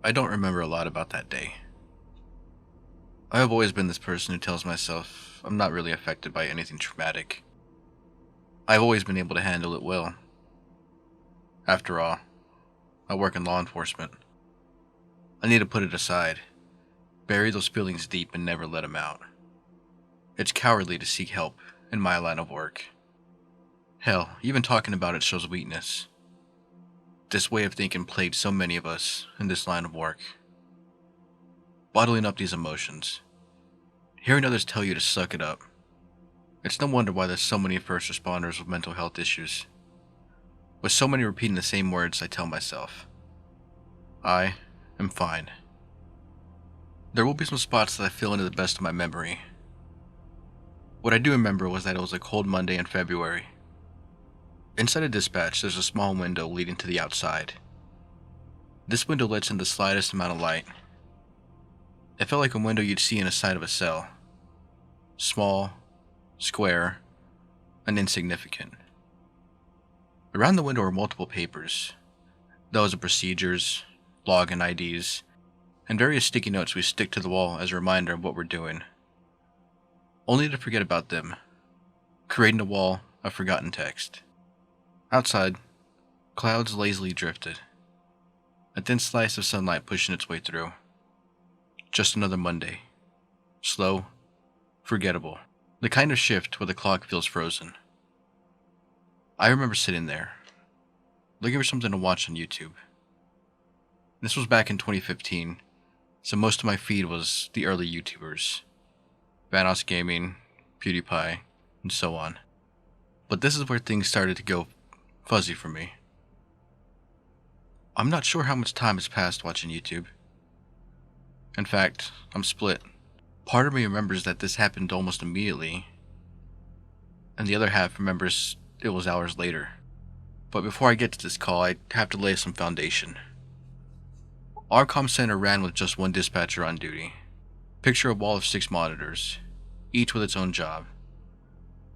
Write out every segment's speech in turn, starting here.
I don't remember a lot about that day. I have always been this person who tells myself I'm not really affected by anything traumatic. I've always been able to handle it well. After all, I work in law enforcement. I need to put it aside, bury those feelings deep and never let them out. It's cowardly to seek help in my line of work. Hell, even talking about it shows weakness. This way of thinking plagued so many of us in this line of work. Bottling up these emotions. Hearing others tell you to suck it up. It's no wonder why there's so many first responders with mental health issues. With so many repeating the same words I tell myself. I am fine. There will be some spots that I fill into the best of my memory. What I do remember was that it was a cold Monday in February. Inside a dispatch, there's a small window leading to the outside. This window lets in the slightest amount of light. It felt like a window you'd see in the side of a cell. Small, square, and insignificant. Around the window were multiple papers. Those of procedures, login IDs, and various sticky notes we stick to the wall as a reminder of what we're doing. Only to forget about them, creating a wall of forgotten text. Outside, clouds lazily drifted. A thin slice of sunlight pushing its way through. Just another Monday. Slow, forgettable. The kind of shift where the clock feels frozen. I remember sitting there, looking for something to watch on YouTube. This was back in 2015, so most of my feed was the early YouTubers. Vanoss Gaming, PewDiePie, and so on. But this is where things started to go fuzzy for me. I'm not sure how much time has passed watching YouTube. In fact, I'm split. Part of me remembers that this happened almost immediately, and the other half remembers it was hours later. But before I get to this call, I have to lay some foundation. Our comm center ran with just one dispatcher on duty. Picture a wall of 6 monitors, each with its own job.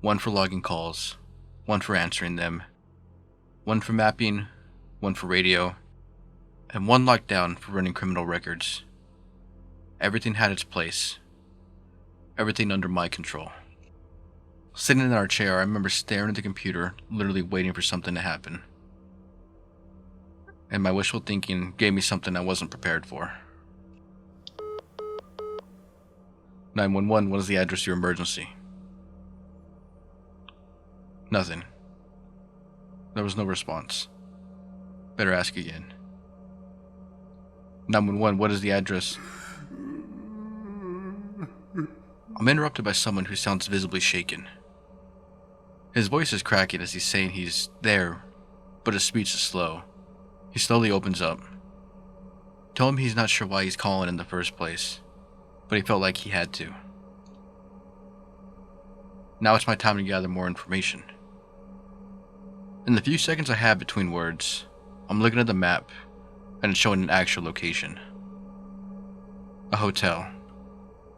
One for logging calls, one for answering them, one for mapping, one for radio, and one locked down for running criminal records. Everything had its place. Everything under my control. Sitting in our chair, I remember staring at the computer, literally waiting for something to happen. And my wishful thinking gave me something I wasn't prepared for. 911, what is the address of your emergency? Nothing. There was no response. Better ask again. 911, what is the address? I'm interrupted by someone who sounds visibly shaken. His voice is cracking as he's saying he's there, but his speech is slow. He slowly opens up. Tell him he's not sure why he's calling in the first place, but he felt like he had to. Now it's my time to gather more information. In the few seconds I have between words, I'm looking at the map, and it's showing an actual location. A hotel,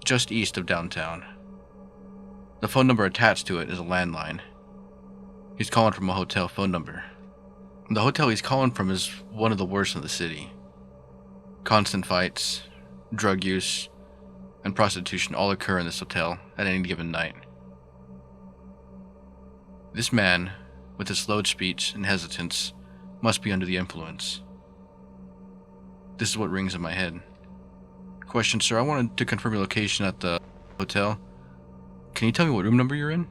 just east of downtown. The phone number attached to it is a landline. He's calling from a hotel phone number. The hotel he's calling from is one of the worst in the city. Constant fights, drug use, and prostitution all occur in this hotel at any given night. This man, with his slowed speech and hesitance, must be under the influence. This is what rings in my head. Question, sir, I wanted to confirm your location at the hotel. Can you tell me what room number you're in?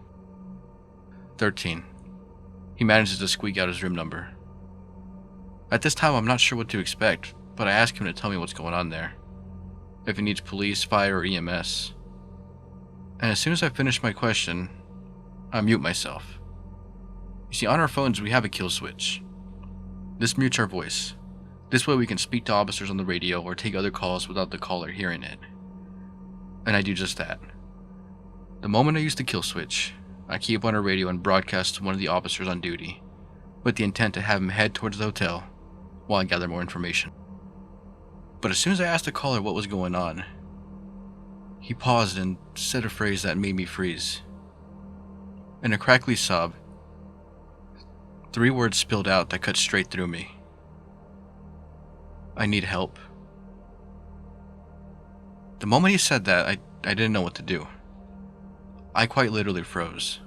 13. He manages to squeak out his room number. At this time, I'm not sure what to expect, but I ask him to tell me what's going on there. If he needs police, fire, or EMS. And as soon as I finish my question, I mute myself. You see, on our phones, we have a kill switch. This mutes our voice. This way we can speak to officers on the radio or take other calls without the caller hearing it. And I do just that. The moment I use the kill switch, I keep on our radio and broadcast to one of the officers on duty, with the intent to have him head towards the hotel while I gather more information. But as soon as I asked the caller what was going on, he paused and said a phrase that made me freeze. In a crackly sob, 3 words spilled out that cut straight through me. I need help. The moment he said that, I didn't know what to do. I quite literally froze.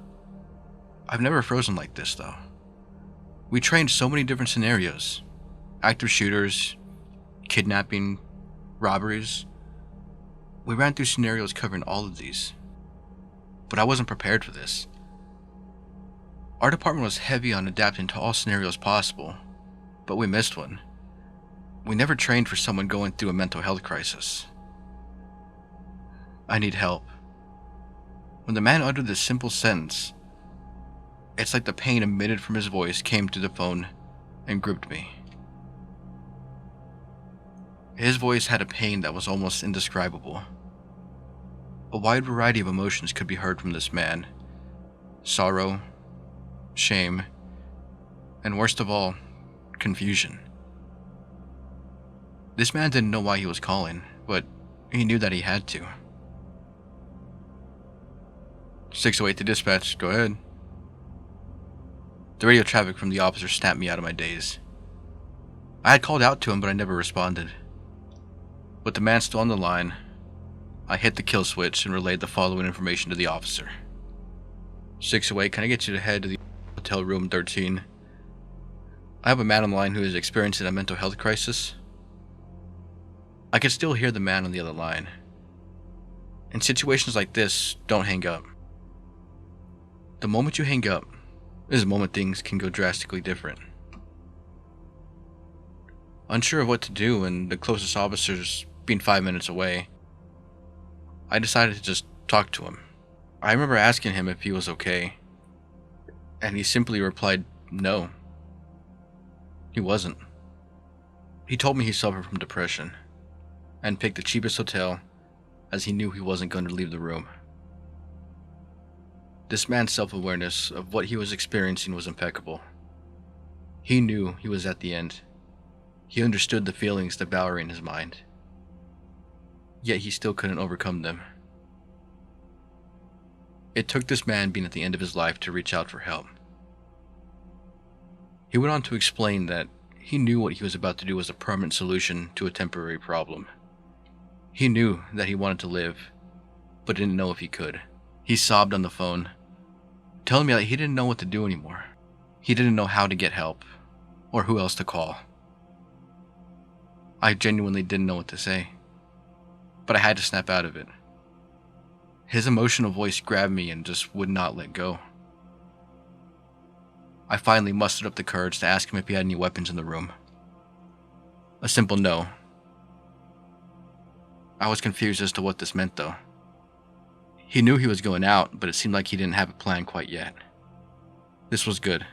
I've never frozen like this, though. We trained so many different scenarios. Active shooters, kidnapping, robberies. We ran through scenarios covering all of these. But I wasn't prepared for this. Our department was heavy on adapting to all scenarios possible, but we missed one. We never trained for someone going through a mental health crisis. I need help. When the man uttered this simple sentence, it's like the pain emitted from his voice came through the phone and gripped me. His voice had a pain that was almost indescribable. A wide variety of emotions could be heard from this man. Sorrow, shame, and worst of all, confusion. This man didn't know why he was calling, but he knew that he had to. 608 to dispatch, go ahead. The radio traffic from the officer snapped me out of my daze. I had called out to him, but I never responded. With the man still on the line, I hit the kill switch and relayed the following information to the officer. 608, can I get you to head to the hotel room 13? I have a man on the line who is experiencing a mental health crisis. I could still hear the man on the other line. In situations like this, don't hang up. The moment you hang up is the moment things can go drastically different. Unsure of what to do and the closest officers being 5 minutes away, I decided to just talk to him. I remember asking him if he was okay, and he simply replied no. He wasn't. He told me he suffered from depression and picked the cheapest hotel as he knew he wasn't going to leave the room. This man's self-awareness of what he was experiencing was impeccable. He knew he was at the end. He understood the feelings devouring his mind. Yet he still couldn't overcome them. It took this man being at the end of his life to reach out for help. He went on to explain that he knew what he was about to do was a permanent solution to a temporary problem. He knew that he wanted to live, but didn't know if he could. He sobbed on the phone, telling me that he didn't know what to do anymore. He didn't know how to get help, or who else to call. I genuinely didn't know what to say, but I had to snap out of it. His emotional voice grabbed me and just would not let go. I finally mustered up the courage to ask him if he had any weapons in the room. A simple no. I was confused as to what this meant, though. He knew he was going out, but it seemed like he didn't have a plan quite yet. This was good.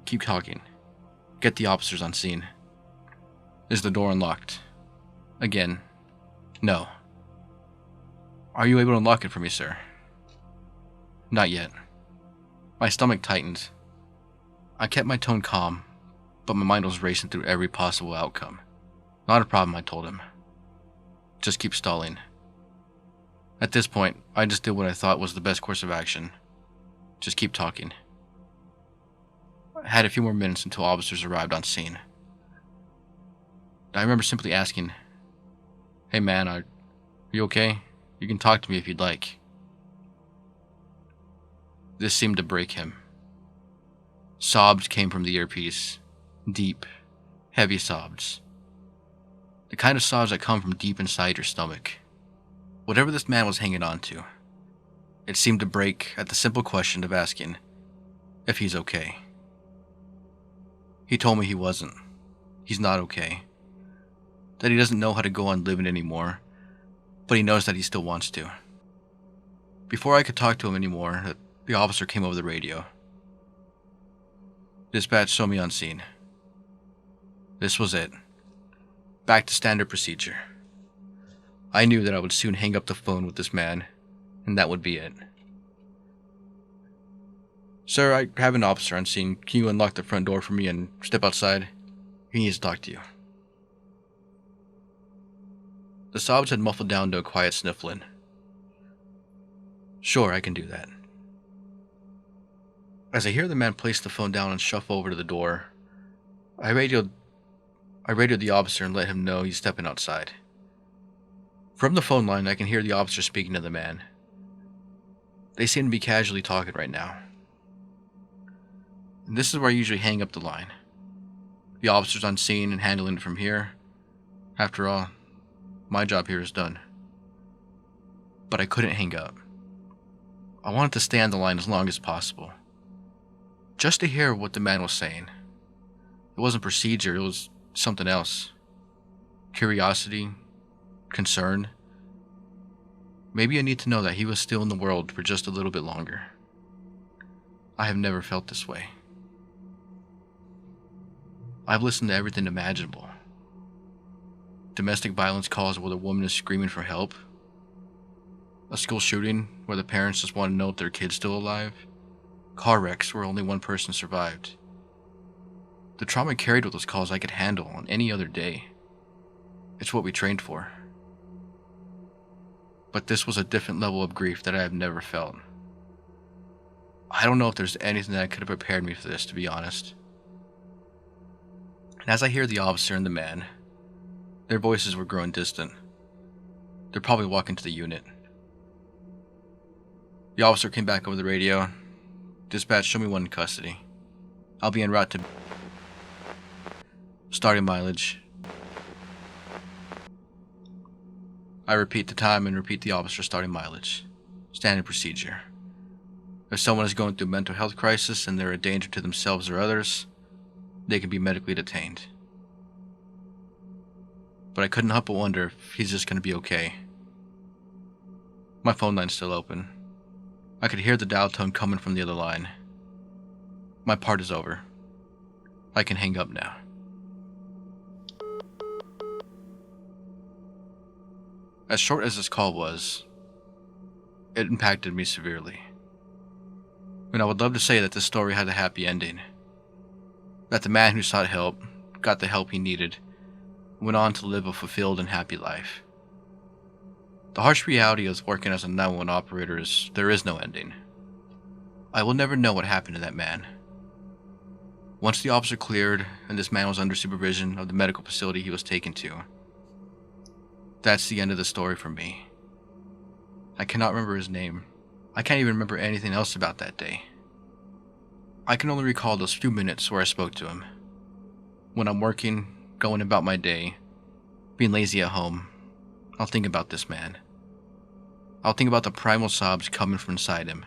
Keep talking. Get the officers on scene. Is the door unlocked? Again, no. Are you able to unlock it for me, sir? Not yet. My stomach tightened. I kept my tone calm, but my mind was racing through every possible outcome. Not a problem, I told him. Just keep stalling. At this point, I just did what I thought was the best course of action. Just keep talking. I had a few more minutes until officers arrived on scene. I remember simply asking, "Hey man, are you okay? You can talk to me if you'd like." This seemed to break him. Sobs came from the earpiece. Deep, heavy sobs. The kind of sobs that come from deep inside your stomach. Whatever this man was hanging on to, it seemed to break at the simple question of asking if he's okay. He told me he wasn't. He's not okay. That he doesn't know how to go on living anymore, but he knows that he still wants to. Before I could talk to him anymore, the officer came over the radio. Dispatch, show me on scene. This was it. Back to standard procedure. I knew that I would soon hang up the phone with this man, and that would be it. Sir, I have an officer on scene. Can you unlock the front door for me and step outside? He needs to talk to you. The sobs had muffled down to a quiet sniffling. Sure, I can do that. As I hear the man place the phone down and shuffle over to the door, I radioed the officer and let him know he's stepping outside. From the phone line, I can hear the officer speaking to the man. They seem to be casually talking right now. And this is where I usually hang up the line. The officer's on scene and handling it from here. After all, my job here is done. But I couldn't hang up. I wanted to stay on the line as long as possible, just to hear what the man was saying. It wasn't procedure, it was something else. Curiosity, concern. Maybe I need to know that he was still in the world for just a little bit longer. I have never felt this way. I've listened to everything imaginable. Domestic violence calls where the woman is screaming for help. A school shooting where the parents just want to know if their kid's still alive. Car wrecks where only one person survived. The trauma carried with those calls I could handle on any other day. It's what we trained for. But this was a different level of grief that I have never felt. I don't know if there's anything that could have prepared me for this, to be honest. And as I hear the officer and the man, their voices were growing distant. They're probably walking to the unit. The officer came back over the radio. Dispatch, show me one in custody. I'll be en route to... Starting mileage. I repeat the time and repeat the officer's starting mileage. Standard procedure. If someone is going through a mental health crisis and they're a danger to themselves or others, they can be medically detained. But I couldn't help but wonder if he's just going to be okay. My phone line's still open. I could hear the dial tone coming from the other line. My part is over. I can hang up now. As short as this call was, it impacted me severely. And I would love to say that this story had a happy ending. That the man who sought help got the help he needed and went on to live a fulfilled and happy life. The harsh reality of working as a 911 operator is there is no ending. I will never know what happened to that man. Once the officer cleared and this man was under supervision of the medical facility he was taken to, that's the end of the story for me. I cannot remember his name. I can't even remember anything else about that day. I can only recall those few minutes where I spoke to him. When I'm working, going about my day, being lazy at home, I'll think about this man. I'll think about the primal sobs coming from inside him.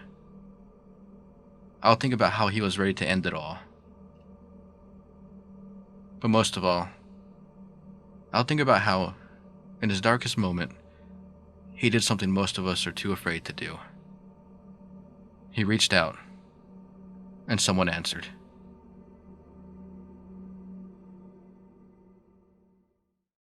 I'll think about how he was ready to end it all. But most of all, I'll think about how, in his darkest moment, he did something most of us are too afraid to do. He reached out, and someone answered.